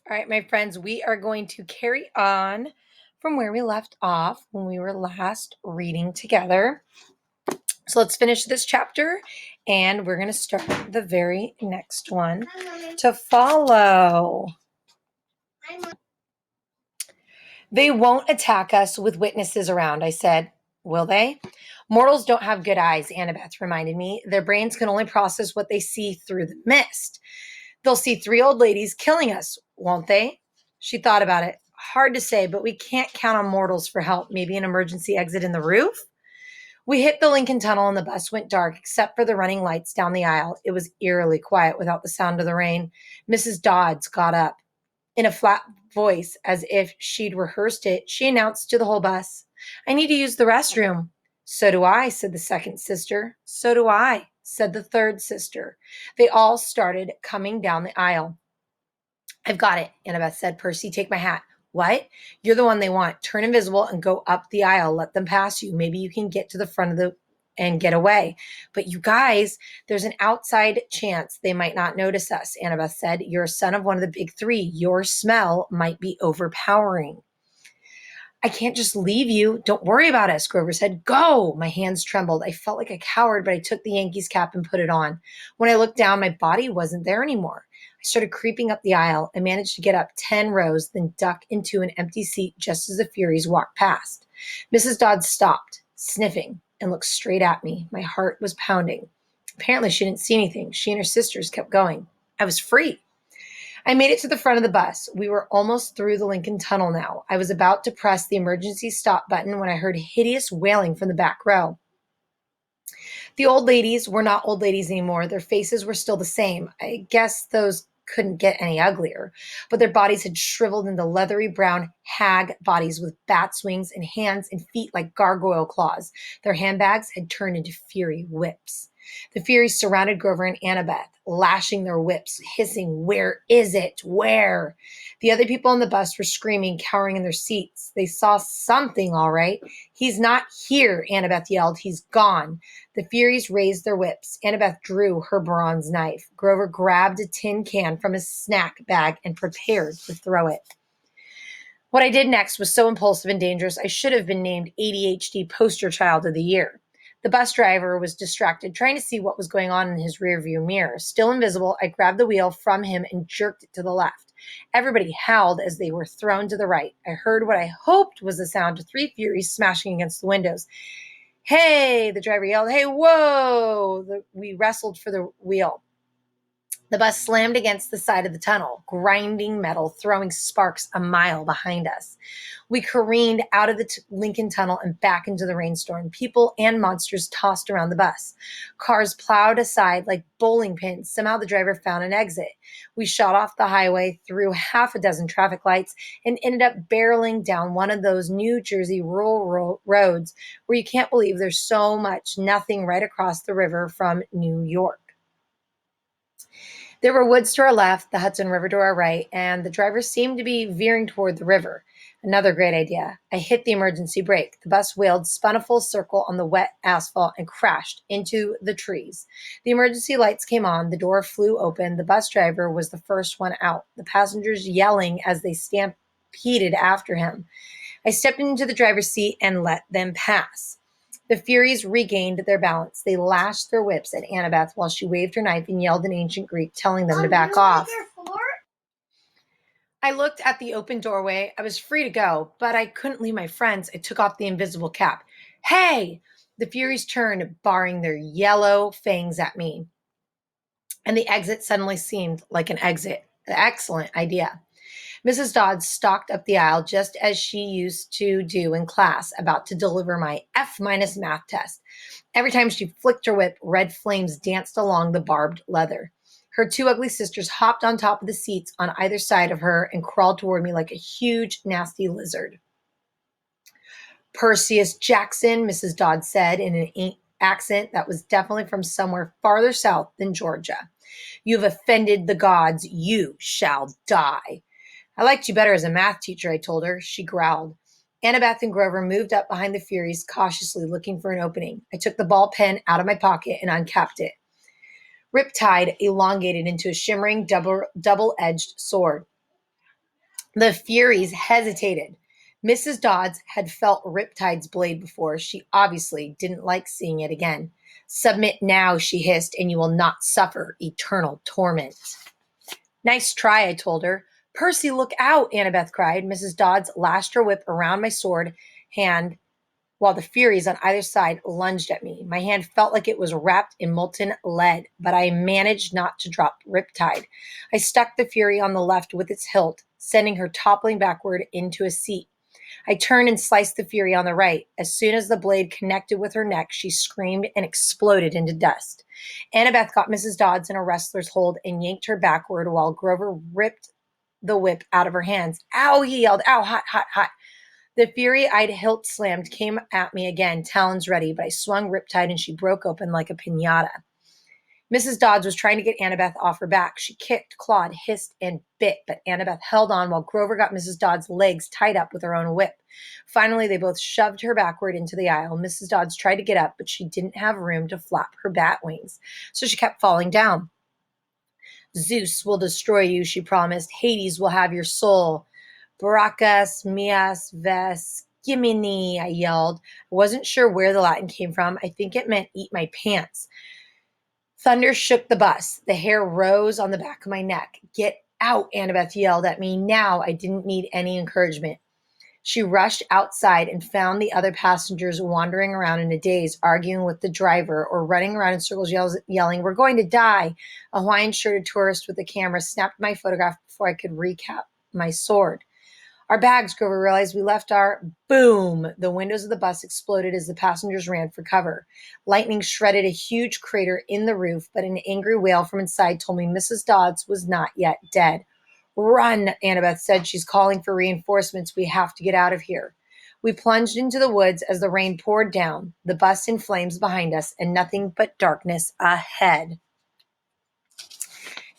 All right, my friends, we are going to carry on from where we left off when we were last reading together. So let's finish this chapter and we're going to start the very next one to follow. They won't attack us with witnesses around, I said. Will they? Mortals don't have good eyes, Annabeth reminded me. Their brains can only process what they see through the mist. They'll see three old ladies killing us, won't they? She thought about it. Hard to say, but we can't count on mortals for help. Maybe an emergency exit in the roof? We hit the Lincoln Tunnel and the bus went dark except for the running lights down the aisle. It was eerily quiet without the sound of the rain. Mrs. Dodds got up. In a flat voice, as if she'd rehearsed it, she announced to the whole bus, I need to use the restroom. So do I, said the second sister. So do I, said the third sister. They all started coming down the aisle. I've got it, Annabeth said. Percy, take my hat. What? You're the one they want. Turn invisible and go up the aisle. Let them pass you. Maybe you can get to the front of the and get away. But you guys, there's an outside chance they might not notice us, Annabeth said. You're a son of one of the big three. Your smell might be overpowering. I can't just leave you. Don't worry about us, Grover said. Go! My hands trembled. I felt like a coward, but I took the Yankees cap and put it on. When I looked down, my body wasn't there anymore. I started creeping up the aisle. I managed to get up 10 rows, then duck into an empty seat just as the Furies walked past. Mrs. Dodds stopped, sniffing, and looked straight at me. My heart was pounding. Apparently, she didn't see anything. She and her sisters kept going. I was free. I made it to the front of the bus. We were almost through the Lincoln Tunnel now. I was about to press the emergency stop button when I heard hideous wailing from the back row. The old ladies were not old ladies anymore. Their faces were still the same. I guess those couldn't get any uglier, but their bodies had shriveled into leathery brown hag bodies with bats' wings and hands and feet like gargoyle claws. Their handbags had turned into fury whips. The Furies surrounded Grover and Annabeth, lashing their whips, hissing, Where is it? Where? The other people on the bus were screaming, cowering in their seats. They saw something, all right. He's not here, Annabeth yelled. He's gone. The Furies raised their whips. Annabeth drew her bronze knife. Grover grabbed a tin can from his snack bag and prepared to throw it. What I did next was so impulsive and dangerous, I should have been named ADHD Poster Child of the Year. The bus driver was distracted, trying to see what was going on in his rearview mirror. Still invisible, I grabbed the wheel from him and jerked it to the left. Everybody howled as they were thrown to the right. I heard what I hoped was the sound of three Furies smashing against the windows. Hey, the driver yelled. Hey, whoa! We wrestled for the wheel. The bus slammed against the side of the tunnel, grinding metal, throwing sparks a mile behind us. We careened out of the Lincoln Tunnel and back into the rainstorm. People and monsters tossed around the bus. Cars plowed aside like bowling pins. Somehow the driver found an exit. We shot off the highway through half a dozen traffic lights and ended up barreling down one of those New Jersey rural roads where you can't believe there's so much nothing right across the river from New York. There were woods to our left, the Hudson River to our right, and the driver seemed to be veering toward the river. Another great idea. I hit the emergency brake. The bus wheeled, spun a full circle on the wet asphalt, and crashed into the trees. The emergency lights came on. The door flew open. The bus driver was the first one out, the passengers yelling as they stampeded after him. I stepped into the driver's seat and let them pass. The Furies regained their balance. They lashed their whips at Annabeth while she waved her knife and yelled in ancient Greek, telling them to back off. I looked at the open doorway. I was free to go, but I couldn't leave my friends. I took off the invisible cap. Hey! The Furies turned, barring their yellow fangs at me. And the exit suddenly seemed like an exit. An excellent idea. Mrs. Dodds stalked up the aisle just as she used to do in class, about to deliver my F- math test. Every time she flicked her whip, red flames danced along the barbed leather. Her two ugly sisters hopped on top of the seats on either side of her and crawled toward me like a huge, nasty lizard. Percy Jackson, Mrs. Dodds said in an accent that was definitely from somewhere farther south than Georgia. You've offended the gods. You shall die. I liked you better as a math teacher, I told her. She growled. Annabeth and Grover moved up behind the Furies, cautiously looking for an opening. I took the ball pen out of my pocket and uncapped it. Riptide elongated into a shimmering double-edged sword. The Furies hesitated. Mrs. Dodds had felt Riptide's blade before. She obviously didn't like seeing it again. Submit now, she hissed, and you will not suffer eternal torment. Nice try, I told her. Percy, look out, Annabeth cried. Mrs. Dodds lashed her whip around my sword hand while the Furies on either side lunged at me. My hand felt like it was wrapped in molten lead, but I managed not to drop Riptide. I stuck the Fury on the left with its hilt, sending her toppling backward into a seat. I turned and sliced the Fury on the right. As soon as the blade connected with her neck, she screamed and exploded into dust. Annabeth got Mrs. Dodds in a wrestler's hold and yanked her backward while Grover ripped the whip out of her hands. Ow, he yelled. Ow, hot, hot, hot. The fury-eyed hilt slammed came at me again, talons ready, but I swung Riptide and she broke open like a piñata. Mrs. Dodds was trying to get Annabeth off her back. She kicked, clawed, hissed, and bit, but Annabeth held on while Grover got Mrs. Dodds' legs tied up with her own whip. Finally, they both shoved her backward into the aisle. Mrs. Dodds tried to get up, but she didn't have room to flap her bat wings, so she kept falling down. Zeus will destroy you, she promised. Hades will have your soul. Baracus, mias, ves, gimini, I yelled. I wasn't sure where the Latin came from. I think it meant eat my pants. Thunder shook the bus. The hair rose on the back of my neck. Get out, Annabeth yelled at me. Now I didn't need any encouragement. She rushed outside and found the other passengers wandering around in a daze, arguing with the driver or running around in circles yelling, we're going to die. A Hawaiian-shirted tourist with a camera snapped my photograph before I could recap my sword. Our bags, Grover realized. We left our boom. The windows of the bus exploded as the passengers ran for cover. Lightning shredded a huge crater in the roof, but an angry wail from inside told me Mrs. Dodds was not yet dead. Run, Annabeth said. She's calling for reinforcements. We have to get out of here. We plunged into the woods as the rain poured down, the bus in flames behind us, and nothing but darkness ahead.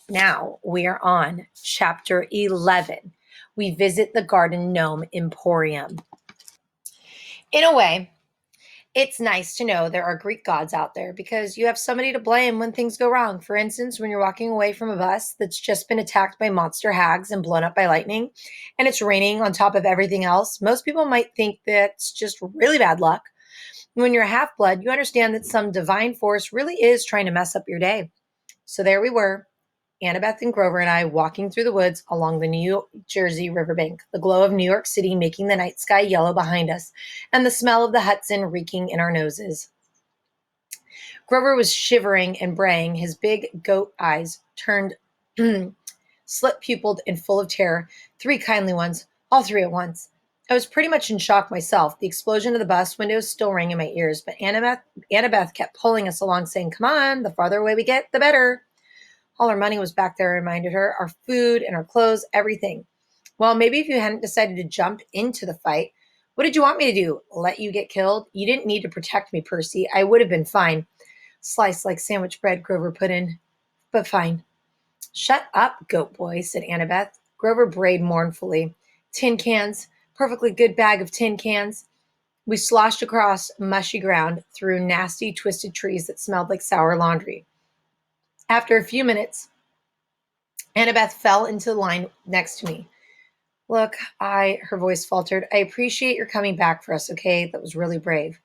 Now we are on chapter 11. We visit the Garden Gnome Emporium. In a way, it's nice to know there are Greek gods out there because you have somebody to blame when things go wrong. For instance, when you're walking away from a bus that's just been attacked by monster hags and blown up by lightning, and it's raining on top of everything else, most people might think that's just really bad luck. When you're a half-blood, you understand that some divine force really is trying to mess up your day. So there we were, Annabeth and Grover and I walking through the woods along the New Jersey riverbank, the glow of New York City making the night sky yellow behind us, and the smell of the Hudson reeking in our noses. Grover was shivering and braying, his big goat eyes turned slit-pupiled and full of terror, three kindly ones, all three at once. I was pretty much in shock myself. The explosion of the bus windows still rang in my ears, but Annabeth kept pulling us along, saying, come on, the farther away we get, the better. All our money was back there, I reminded her. Our food and our clothes, everything. Well, maybe if you hadn't decided to jump into the fight, what did you want me to do? Let you get killed? You didn't need to protect me, Percy. I would have been fine. Sliced like sandwich bread, Grover put in. But fine. Shut up, goat boy, said Annabeth. Grover brayed mournfully. Tin cans. Perfectly good bag of tin cans. We sloshed across mushy ground through nasty, twisted trees that smelled like sour laundry. After a few minutes, Annabeth fell into the line next to me. Look, her voice faltered. I appreciate your coming back for us, okay? That was really brave.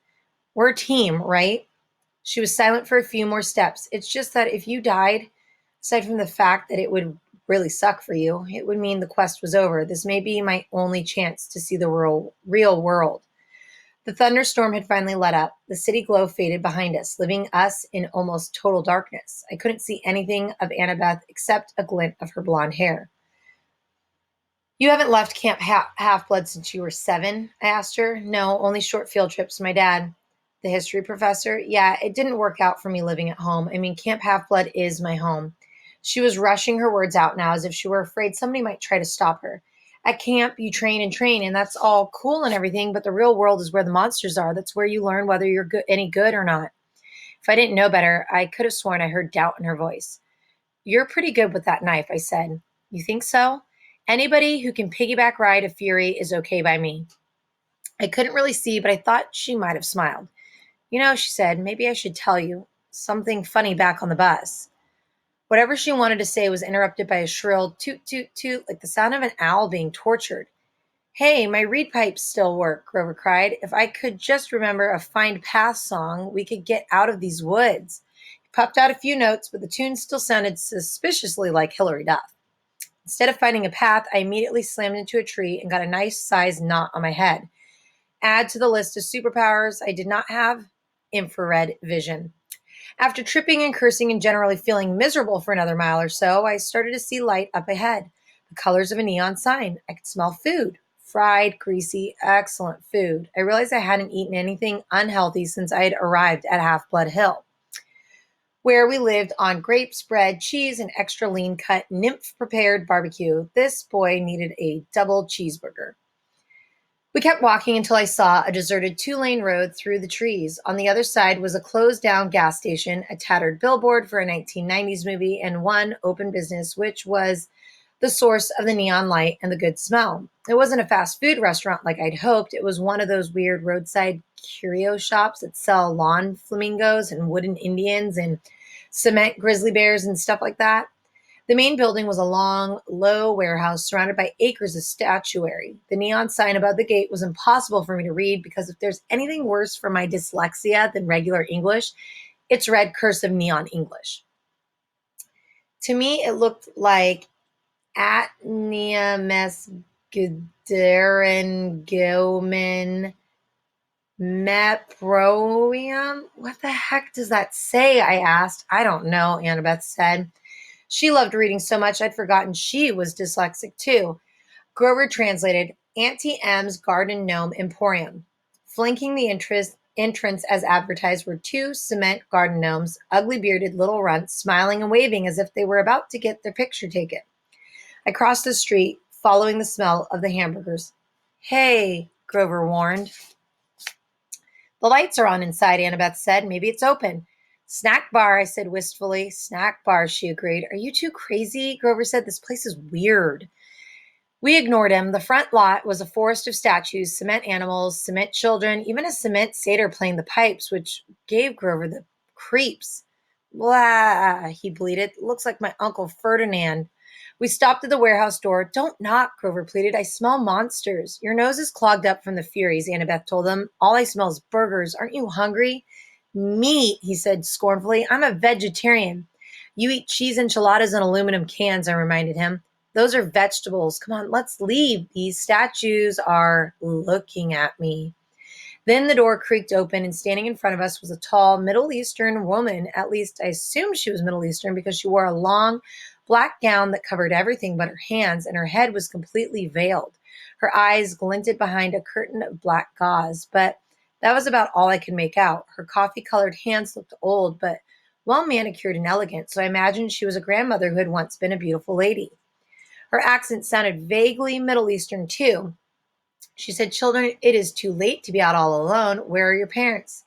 We're a team, right? She was silent for a few more steps. It's just that if you died, aside from the fact that it would really suck for you, it would mean the quest was over. This may be my only chance to see the real world. The thunderstorm had finally let up. The city glow faded behind us, leaving us in almost total darkness. I couldn't see anything of Annabeth except a glint of her blonde hair. You haven't left Camp Half-Blood since you were 7? I asked her. No, only short field trips. My dad, the history professor. Yeah, it didn't work out for me living at home. I mean, Camp Half-Blood is my home. She was rushing her words out now as if she were afraid somebody might try to stop her. At camp, you train, and that's all cool and everything, but the real world is where the monsters are. That's where you learn whether you're any good or not. If I didn't know better, I could have sworn I heard doubt in her voice. You're pretty good with that knife, I said. You think so? Anybody who can piggyback ride a Fury is okay by me. I couldn't really see, but I thought she might have smiled. You know, she said, maybe I should tell you something funny back on the bus. Whatever she wanted to say was interrupted by a shrill toot toot toot, like the sound of an owl being tortured. Hey, my reed pipes still work, Grover cried. If I could just remember a Find Path song, we could get out of these woods. He puffed out a few notes, but the tune still sounded suspiciously like Hilary Duff. Instead of finding a path, I immediately slammed into a tree and got a nice sized knot on my head. Add to the list of superpowers I did not have infrared vision. After tripping and cursing and generally feeling miserable for another mile or so, I started to see light up ahead, the colors of a neon sign. I could smell food. Fried, greasy, excellent food. I realized I hadn't eaten anything unhealthy since I had arrived at Half Blood Hill, where we lived on grapes, bread, cheese, and extra lean cut nymph prepared barbecue. This boy needed a double cheeseburger. We kept walking until I saw a deserted two-lane road through the trees. On the other side was a closed-down gas station, a tattered billboard for a 1990s movie, and one open business, which was the source of the neon light and the good smell. It wasn't a fast food restaurant like I'd hoped. It was one of those weird roadside curio shops that sell lawn flamingos and wooden Indians and cement grizzly bears and stuff like that. The main building was a long, low warehouse surrounded by acres of statuary. The neon sign above the gate was impossible for me to read because if there's anything worse for my dyslexia than regular English, it's red cursive neon English. To me, it looked like at Neames Guderen Gilman Meproium. What the heck does that say? I asked. I don't know, Annabeth said. She loved reading so much I'd forgotten she was dyslexic too. Grover translated Auntie M's Garden Gnome Emporium. Flanking the entrance as advertised were two cement garden gnomes, ugly bearded little runts, smiling and waving as if they were about to get their picture taken. I crossed the street, following the smell of the hamburgers. Hey, Grover warned. The lights are on inside, Annabeth said. Maybe it's open. Snack bar, I said wistfully. Snack bar, she agreed. Are you too crazy? Grover said. This place is weird. We ignored him. The front lot was a forest of statues, cement animals, cement children, even a cement satyr playing the pipes, which gave Grover the creeps. Blah, he bleated. Looks like my Uncle Ferdinand. We stopped at the warehouse door. Don't knock, Grover pleaded. I smell monsters. Your nose is clogged up from the Furies, Annabeth told him. All I smell is burgers. Aren't you hungry? Meat, he said scornfully. I'm a vegetarian. You eat cheese enchiladas in aluminum cans, I reminded him. Those are vegetables. Come on, let's leave. These statues are looking at me. Then the door creaked open, and standing in front of us was a tall Middle Eastern woman. At least I assumed she was Middle Eastern because she wore a long black gown that covered everything but her hands, and her head was completely veiled. Her eyes glinted behind a curtain of black gauze, but that was about all I could make out. Her coffee-colored hands looked old, but well manicured and elegant, so I imagined she was a grandmother who had once been a beautiful lady. Her accent sounded vaguely Middle Eastern, too. She said, Children, it is too late to be out all alone. Where are your parents?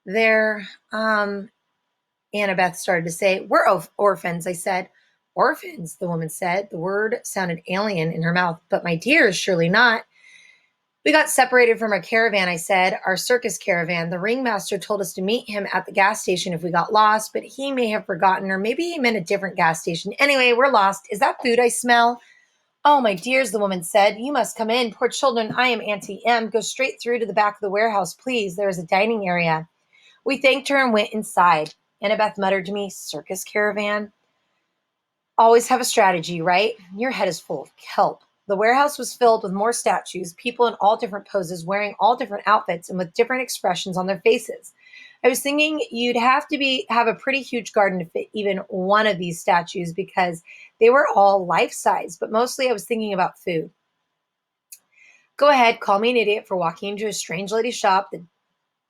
They're, Annabeth started to say. We're orphans, I said. Orphans, the woman said. The word sounded alien in her mouth. But my dear, surely not. We got separated from our caravan, I said, our circus caravan. The ringmaster told us to meet him at the gas station if we got lost, but he may have forgotten, or maybe he meant a different gas station. Anyway, we're lost. Is that food I smell? Oh, my dears, the woman said. You must come in. Poor children, I am Auntie M. Go straight through to the back of the warehouse, please. There is a dining area. We thanked her and went inside. Annabeth muttered to me, circus caravan? Always have a strategy, right? Your head is full of kelp. The warehouse was filled with more statues, people in all different poses, wearing all different outfits and with different expressions on their faces. I was thinking you'd have a pretty huge garden to fit even one of these statues because they were all life-size, but mostly I was thinking about food. Go ahead, call me an idiot for walking into a strange lady's shop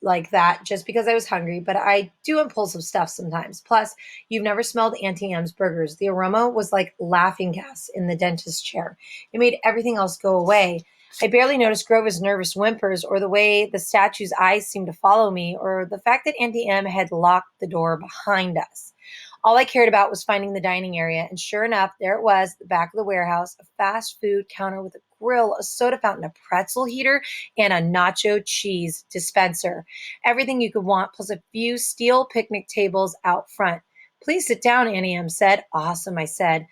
like that just because I was hungry, but I do impulsive stuff sometimes. Plus, you've never smelled Auntie M's burgers. The aroma was like laughing gas in the dentist's chair. It made everything else go away. I barely noticed Grover's nervous whimpers or the way the statue's eyes seemed to follow me or the fact that Auntie M had locked the door behind us. All I cared about was finding the dining area, and sure enough, there it was, the back of the warehouse, a fast food counter with a grill, a soda fountain, a pretzel heater, and a nacho cheese dispenser. Everything you could want, plus a few steel picnic tables out front. Please sit down, Annie M said. Awesome, I said.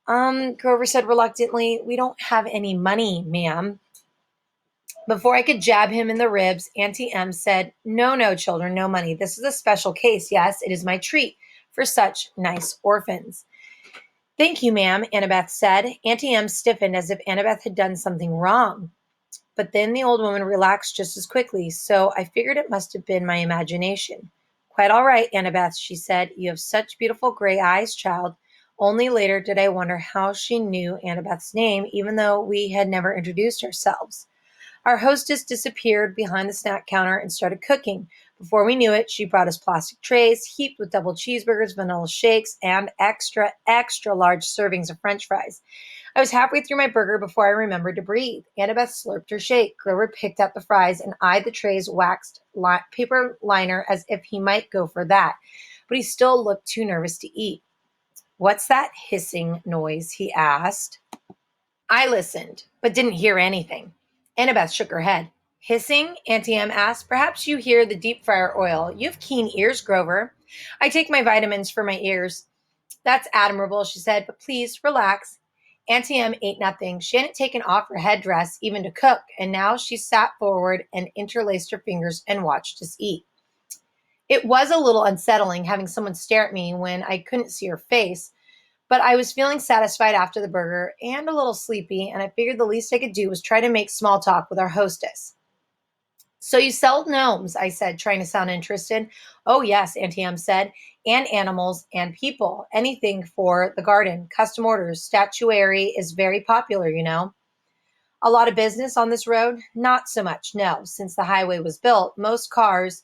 Grover said reluctantly, we don't have any money, ma'am. Before I could jab him in the ribs, Auntie M said, no, no, children, no money. This is a special case. Yes, it is my treat for such nice orphans. Thank you, ma'am, Annabeth said. Auntie M stiffened as if Annabeth had done something wrong. But then the old woman relaxed just as quickly, so I figured it must have been my imagination. Quite all right, Annabeth, she said. You have such beautiful gray eyes, child. Only later did I wonder how she knew Annabeth's name, even though we had never introduced ourselves. Our hostess disappeared behind the snack counter and started cooking. Before we knew it, she brought us plastic trays heaped with double cheeseburgers, vanilla shakes, and extra, extra large servings of French fries. I was halfway through my burger before I remembered to breathe. Annabeth slurped her shake. Grover picked up the fries and eyed the tray's waxed paper liner as if he might go for that, but he still looked too nervous to eat. What's that hissing noise? He asked. I listened, but didn't hear anything. Annabeth shook her head. Hissing? Auntie M asked. Perhaps you hear the deep fryer oil. You have keen ears, Grover. I take my vitamins for my ears. That's admirable, she said, but please relax. Auntie M ate nothing. She hadn't taken off her headdress even to cook, and now she sat forward and interlaced her fingers and watched us eat. It was a little unsettling having someone stare at me when I couldn't see her face, but I was feeling satisfied after the burger and a little sleepy, and I figured the least I could do was try to make small talk with our hostess. So you sell gnomes, I said, trying to sound interested. Oh, yes, Auntie M said, and animals and people, anything for the garden, custom orders. Statuary is very popular, you know. A lot of business on this road? Not so much, no. Since the highway was built, most cars,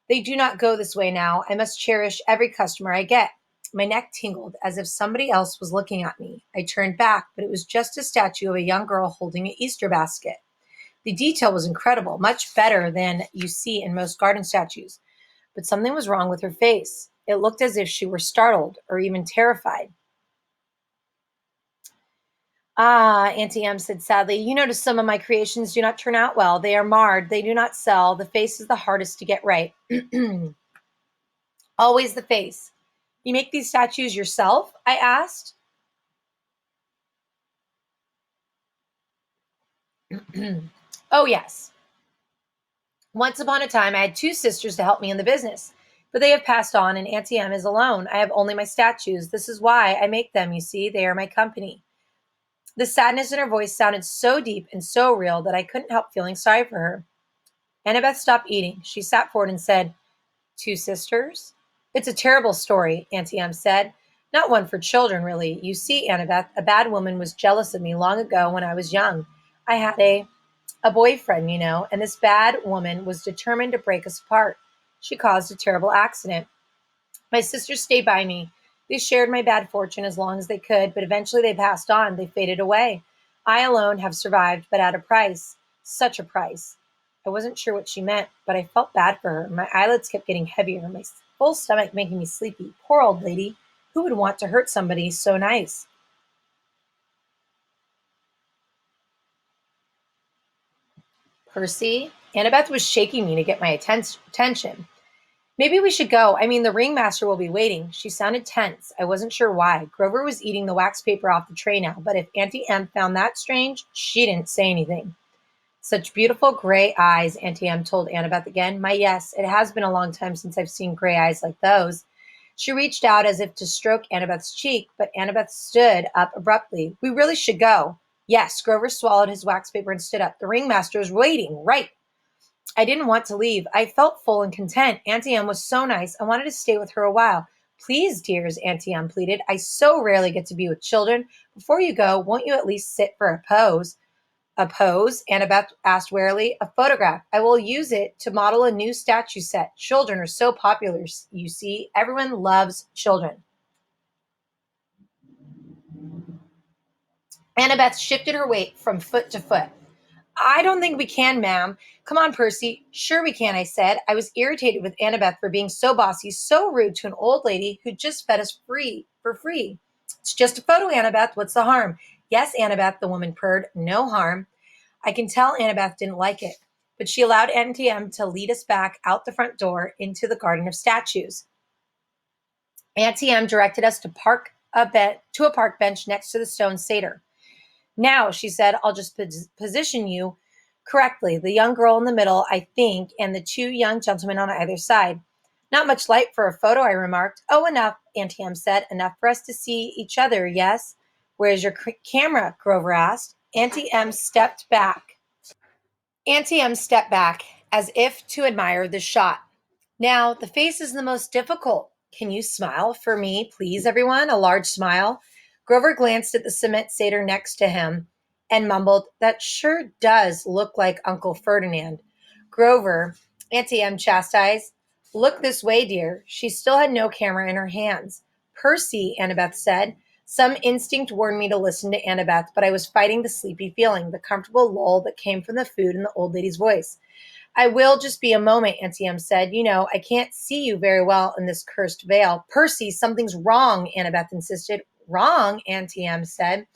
they do not go this way now. I must cherish every customer I get. My neck tingled as if somebody else was looking at me. I turned back, but it was just a statue of a young girl holding an Easter basket. The detail was incredible, much better than you see in most garden statues. But something was wrong with her face. It looked as if she were startled or even terrified. Ah, Auntie M said sadly, you notice some of my creations do not turn out well. They are marred. They do not sell. The face is the hardest to get right. Always the face. You make these statues yourself? I asked. Oh, yes. Once upon a time, I had two sisters to help me in the business, but they have passed on, and Auntie M is alone. I have only my statues. This is why I make them, you see. They are my company. The sadness in her voice sounded so deep and so real that I couldn't help feeling sorry for her. Annabeth stopped eating. She sat forward and said, two sisters? It's a terrible story, Auntie M said. Not one for children, really. You see, Annabeth, a bad woman was jealous of me long ago when I was young. I had a boyfriend, you know, and this bad woman was determined to break us apart. She caused a terrible accident. My sisters stayed by me. They shared my bad fortune as long as they could, but eventually they passed on. They faded away. I alone have survived, but at a price. Such a price. I wasn't sure what she meant, but I felt bad for her. My eyelids kept getting heavier, my full stomach making me sleepy. Poor old lady. Who would want to hurt somebody so nice? Percy? Annabeth was shaking me to get my attention. Maybe we should go. I mean, the ringmaster will be waiting. She sounded tense. I wasn't sure why. Grover was eating the wax paper off the tray now, but if Auntie M found that strange, she didn't say anything. Such beautiful gray eyes, Auntie M told Annabeth again. My yes, it has been a long time since I've seen gray eyes like those. She reached out as if to stroke Annabeth's cheek, but Annabeth stood up abruptly. We really should go. Yes, Grover swallowed his wax paper and stood up. The ringmaster is waiting. Right. I didn't want to leave. I felt full and content. Auntie M was so nice. I wanted to stay with her a while. Please, dears, Auntie M pleaded. I so rarely get to be with children. Before you go, won't you at least sit for a pose? A pose? Annabeth asked warily. A photograph. I will use it to model a new statue set. Children are so popular, you see. Everyone loves children. Annabeth shifted her weight from foot to foot. I don't think we can, ma'am. Come on, Percy. Sure we can, I said. I was irritated with Annabeth for being so bossy, so rude to an old lady who just fed us for free. It's just a photo, Annabeth. What's the harm? Yes, Annabeth, the woman purred. No harm. I can tell Annabeth didn't like it, but she allowed Auntie M to lead us back out the front door into the garden of statues. Auntie M directed us to a park bench next to the stone satyr. Now, she said, I'll just position you correctly. The young girl in the middle, I think, and the two young gentlemen on either side. Not much light for a photo, I remarked. Oh, enough, Auntie M said. Enough for us to see each other, yes? Where's your camera? Grover asked. Auntie M stepped back as if to admire the shot. Now, the face is the most difficult. Can you smile for me, please, everyone? A large smile. Grover glanced at the cement satyr next to him and mumbled, That sure does look like Uncle Ferdinand. Grover, Auntie M chastised, Look this way, dear. She still had no camera in her hands. Percy, Annabeth said. Some instinct warned me to listen to Annabeth, but I was fighting the sleepy feeling, the comfortable lull that came from the food and the old lady's voice. I will just be a moment, Auntie Em said. You know, I can't see you very well in this cursed veil. Percy, something's wrong, Annabeth insisted. Wrong, Auntie Em said,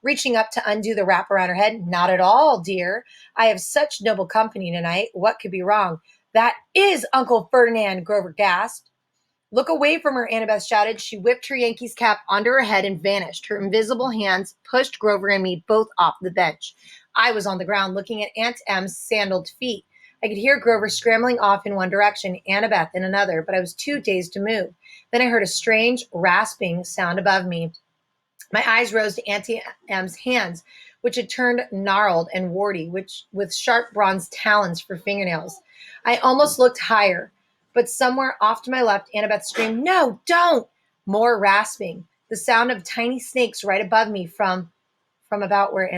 reaching up to undo the wrap around her head. Not at all, dear. I have such noble company tonight. What could be wrong? That is Uncle Ferdinand, Grover gasped. Look away from her, Annabeth shouted. She whipped her Yankees cap onto her head and vanished. Her invisible hands pushed Grover and me both off the bench. I was on the ground looking at Aunt Em's sandaled feet. I could hear Grover scrambling off in one direction, Annabeth in another, but I was too dazed to move. Then I heard a strange, rasping sound above me. My eyes rose to Auntie M's hands, which had turned gnarled and warty, with sharp bronze talons for fingernails. I almost looked higher, but somewhere off to my left, Annabeth screamed, No, don't! More rasping. The sound of tiny snakes right above me from about where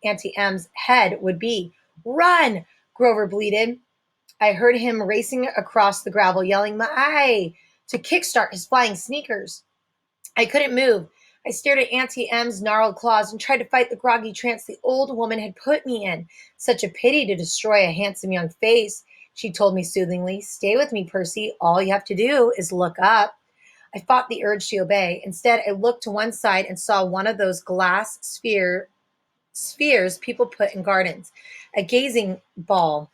Auntie M's head would be. Run! Grover bleated. I heard him racing across the gravel, yelling, My! To kickstart his flying sneakers. I couldn't move. I stared at Auntie M's gnarled claws and tried to fight the groggy trance the old woman had put me in. Such a pity to destroy a handsome young face, she told me soothingly. Stay with me, Percy. All you have to do is look up. I fought the urge to obey. Instead, I looked to one side and saw one of those glass spheres people put in gardens, a gazing ball.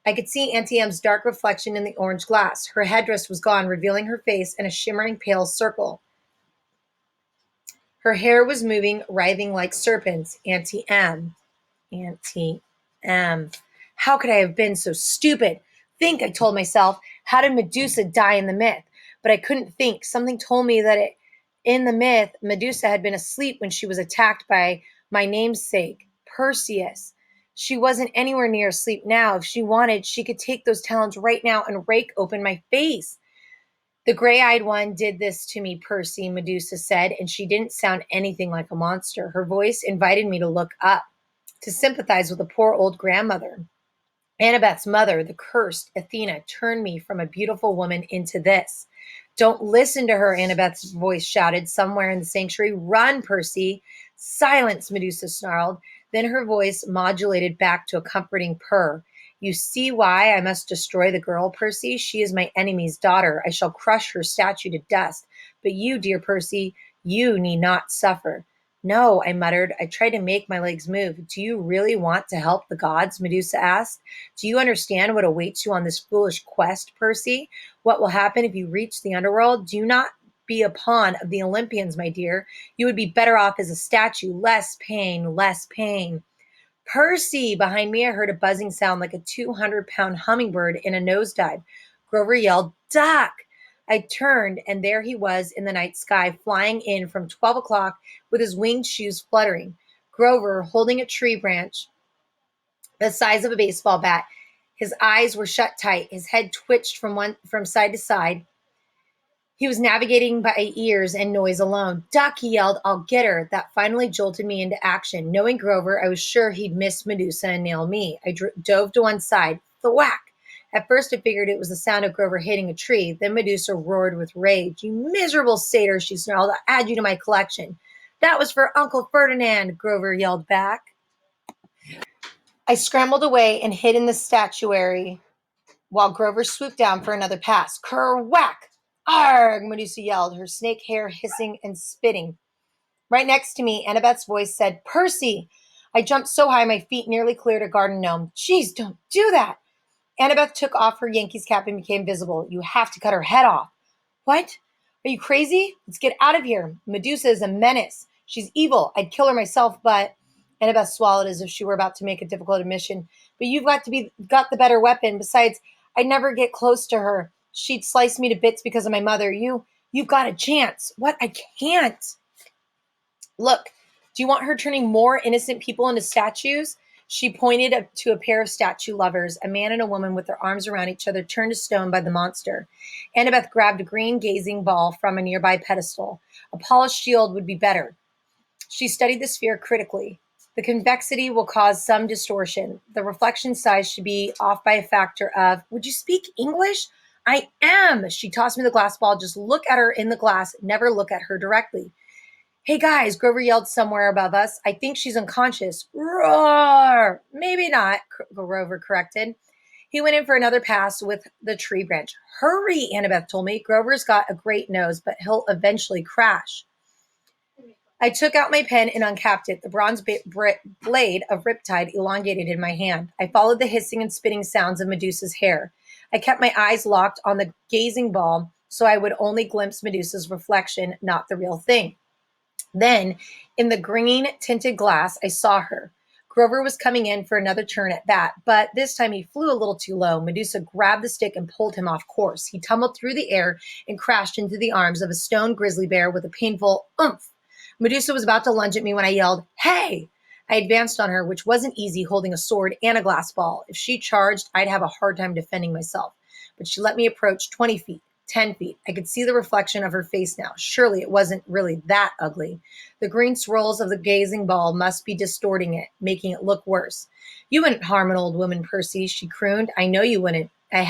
I could see Auntie M's dark reflection in the orange glass. Her headdress was gone, revealing her face in a shimmering pale circle. Her hair was moving, writhing like serpents. Auntie M. Auntie M. How could I have been so stupid? Think, I told myself. How did Medusa die in the myth? But I couldn't think. Something told me that in the myth, Medusa had been asleep when she was attacked by my namesake, Perseus. She wasn't anywhere near asleep now. If she wanted, she could take those talons right now and rake open my face. The gray-eyed one did this to me, Percy, Medusa said, and she didn't sound anything like a monster. Her voice invited me to look up, to sympathize with a poor old grandmother. Annabeth's mother, the cursed Athena, turned me from a beautiful woman into this. Don't listen to her, Annabeth's voice shouted somewhere in the sanctuary. Run, Percy. Silence, Medusa snarled. Then her voice modulated back to a comforting purr. You see why I must destroy the girl, Percy? She is my enemy's daughter. I shall crush her statue to dust. But you, dear Percy, you need not suffer. No, I muttered. I tried to make my legs move. Do you really want to help the gods? Medusa asked. Do you understand what awaits you on this foolish quest, Percy? What will happen if you reach the underworld? Do not be a pawn of the Olympians, my dear. You would be better off as a statue. Less pain, less pain. Percy! Behind me, I heard a buzzing sound like a 200-pound hummingbird in a nosedive. Grover yelled, Duck! I turned, and there he was in the night sky, flying in from 12 o'clock with his winged shoes fluttering. Grover, holding a tree branch the size of a baseball bat. His eyes were shut tight. His head twitched from side to side. He was navigating by ears and noise alone. Duck, he yelled, I'll get her. That finally jolted me into action. Knowing Grover, I was sure he'd miss Medusa and nail me. I dove to one side. Thwack! At first, I figured it was the sound of Grover hitting a tree. Then Medusa roared with rage. You miserable satyr, she snarled. I'll add you to my collection. That was for Uncle Ferdinand, Grover yelled back. I scrambled away and hid in the statuary while Grover swooped down for another pass. Kerwhack! Arg! Medusa yelled, her snake hair hissing and spitting. Right next to me, Annabeth's voice said, Percy! I jumped so high my feet nearly cleared a garden gnome. Jeez, don't do that! Annabeth took off her Yankees cap and became visible. You have to cut her head off. What? Are you crazy? Let's get out of here. Medusa is a menace. She's evil. I'd kill her myself, but Annabeth swallowed as if she were about to make a difficult admission. But you've got the better weapon. Besides, I'd never get close to her. She'd slice me to bits because of my mother. You've got a chance. What? I can't. Look, do you want her turning more innocent people into statues? She pointed up to a pair of statue lovers, a man and a woman with their arms around each other, turned to stone by the monster. Annabeth grabbed a green gazing ball from a nearby pedestal. A polished shield would be better. She studied the sphere critically. The convexity will cause some distortion. The reflection size should be off by a factor of, would you speak English? I am. She tossed me the glass ball. Just look at her in the glass. Never look at her directly. Hey guys, Grover yelled somewhere above us. I think she's unconscious. Roar! Maybe not, Grover corrected. He went in for another pass with the tree branch. Hurry, Annabeth told me. Grover's got a great nose, but he'll eventually crash. I took out my pen and uncapped it. The bronze blade of Riptide elongated in my hand. I followed the hissing and spitting sounds of Medusa's hair. I kept my eyes locked on the gazing ball so I would only glimpse Medusa's reflection, not the real thing. Then, in the green tinted glass, I saw her. Grover was coming in for another turn at bat, but this time he flew a little too low. Medusa grabbed the stick and pulled him off course. He tumbled through the air and crashed into the arms of a stone grizzly bear with a painful oomph. Medusa was about to lunge at me when I yelled, "Hey!" I advanced on her, which wasn't easy holding a sword and a glass ball. If she charged, I'd have a hard time defending myself. But she let me approach 20 feet. 10 feet. I could see the reflection of her face now. Surely it wasn't really that ugly. The green swirls of the gazing ball must be distorting it, making it look worse. You wouldn't harm an old woman, Percy, she crooned. I know you wouldn't. I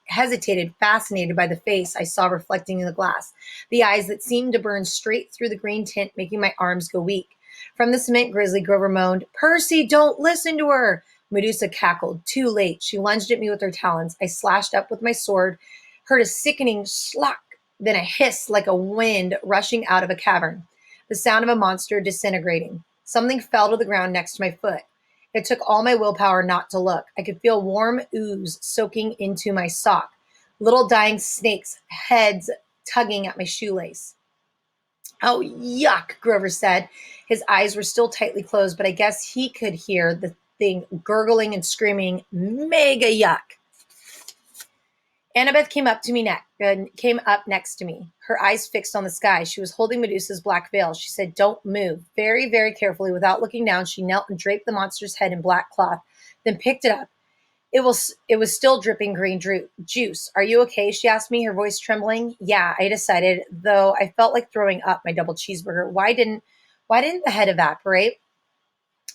hesitated, fascinated by the face I saw reflecting in the glass, the eyes that seemed to burn straight through the green tint, making my arms go weak. From the cement grizzly, Grover moaned, Percy, don't listen to her. Medusa cackled. Too late. She lunged at me with her talons. I slashed up with my sword, heard a sickening schlock, then a hiss like a wind rushing out of a cavern. The sound of a monster disintegrating. Something fell to the ground next to my foot. It took all my willpower not to look. I could feel warm ooze soaking into my sock. Little dying snakes' heads tugging at my shoelace. Oh, yuck, Grover said. His eyes were still tightly closed, but I guess he could hear the thing gurgling and screaming, mega yuck. Annabeth came up next to me, her eyes fixed on the sky. She was holding Medusa's black veil. She said, don't move. Very, very carefully, without looking down, she knelt and draped the monster's head in black cloth, then picked it up. It was still dripping green juice. Are you okay? She asked me, her voice trembling. Yeah, I decided, though I felt like throwing up my double cheeseburger. Why didn't the head evaporate?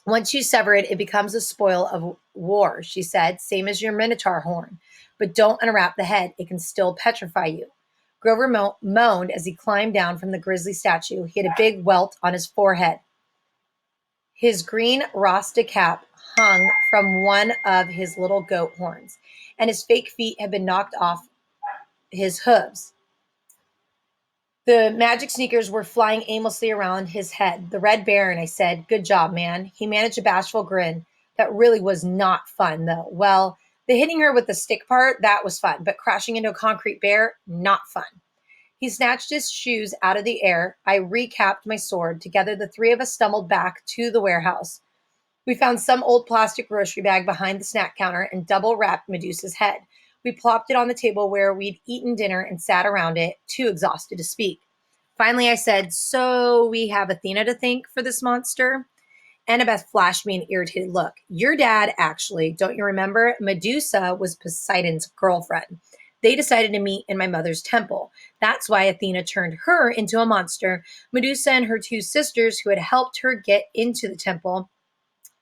Once you sever it, it becomes a spoil of war, she said, same as your minotaur horn. But don't unwrap the head. It can still petrify you. Grover moaned as he climbed down from the grizzly statue. He had a big welt on his forehead. His green Rasta cap hung from one of his little goat horns, and his fake feet had been knocked off his hooves. The magic sneakers were flying aimlessly around his head. The Red Baron, I said, good job, man. He managed a bashful grin. That really was not fun, though. Well, the hitting her with the stick part, that was fun, but crashing into a concrete bear, not fun. He snatched his shoes out of the air. I recapped my sword. Together, the three of us stumbled back to the warehouse. We found some old plastic grocery bag behind the snack counter and double-wrapped Medusa's head. We plopped it on the table where we'd eaten dinner and sat around it, too exhausted to speak. Finally, I said, so we have Athena to thank for this monster? Annabeth flashed me an irritated look. Your dad, actually, don't you remember? Medusa was Poseidon's girlfriend. They decided to meet in my mother's temple. That's why Athena turned her into a monster. Medusa and her two sisters, who had helped her get into the temple,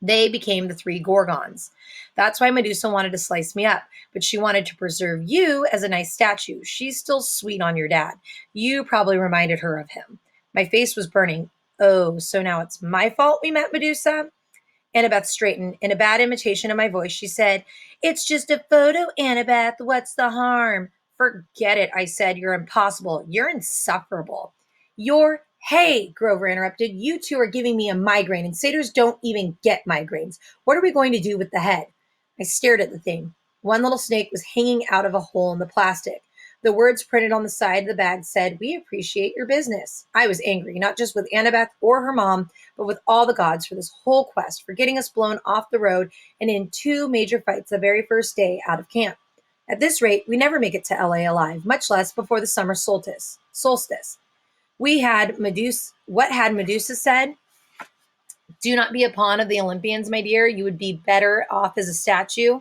they became the three Gorgons. That's why Medusa wanted to slice me up, but she wanted to preserve you as a nice statue. She's still sweet on your dad. You probably reminded her of him. My face was burning. Oh, so now it's my fault we met Medusa? Annabeth straightened. In a bad imitation of my voice, she said, it's just a photo, Annabeth. What's the harm? Forget it, I said. You're impossible. You're insufferable. Hey, Grover interrupted. You two are giving me a migraine, and satyrs don't even get migraines. What are we going to do with the head? I stared at the thing. One little snake was hanging out of a hole in the plastic. The words printed on the side of the bag said, "We appreciate your business." I was angry, not just with Annabeth or her mom, but with all the gods for this whole quest, for getting us blown off the road and in two major fights the very first day out of camp. At this rate, we never make it to LA alive, much less before the summer solstice. What had Medusa said? "Do not be a pawn of the Olympians, my dear. You would be better off as a statue."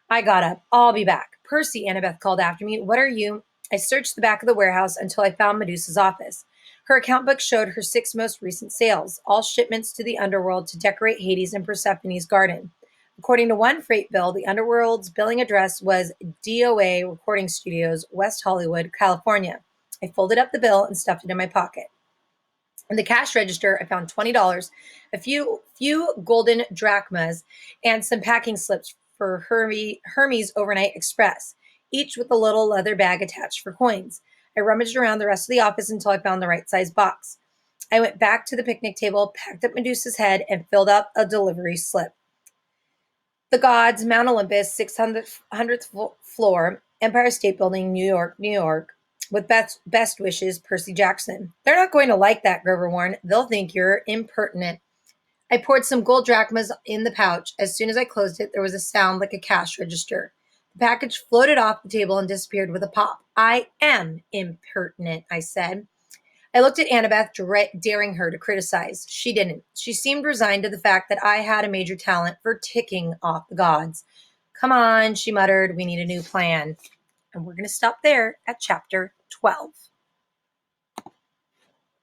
I got up. "I'll be back." "Percy," Annabeth called after me. "What are you?" I searched the back of the warehouse until I found Medusa's office. Her account book showed her 6 most recent sales, all shipments to the underworld to decorate Hades and Persephone's garden. According to one freight bill, the underworld's billing address was DOA Recording Studios, West Hollywood, California. I folded up the bill and stuffed it in my pocket. In the cash register, I found $20, a few golden drachmas, and some packing slips for Hermes Overnight Express, each with a little leather bag attached for coins. I rummaged around the rest of the office until I found the right size box. I went back to the picnic table, packed up Medusa's head, and filled up a delivery slip. The Gods, Mount Olympus, 600th floor, Empire State Building, New York, New York. With best wishes, Percy Jackson. "They're not going to like that," Grover warned. "They'll think you're impertinent." I poured some gold drachmas in the pouch. As soon as I closed it, there was a sound like a cash register. The package floated off the table and disappeared with a pop. "I am impertinent," I said. I looked at Annabeth, daring her to criticize. She didn't. She seemed resigned to the fact that I had a major talent for ticking off the gods. "Come on," she muttered. "We need a new plan." And we're going to stop there at chapter 12.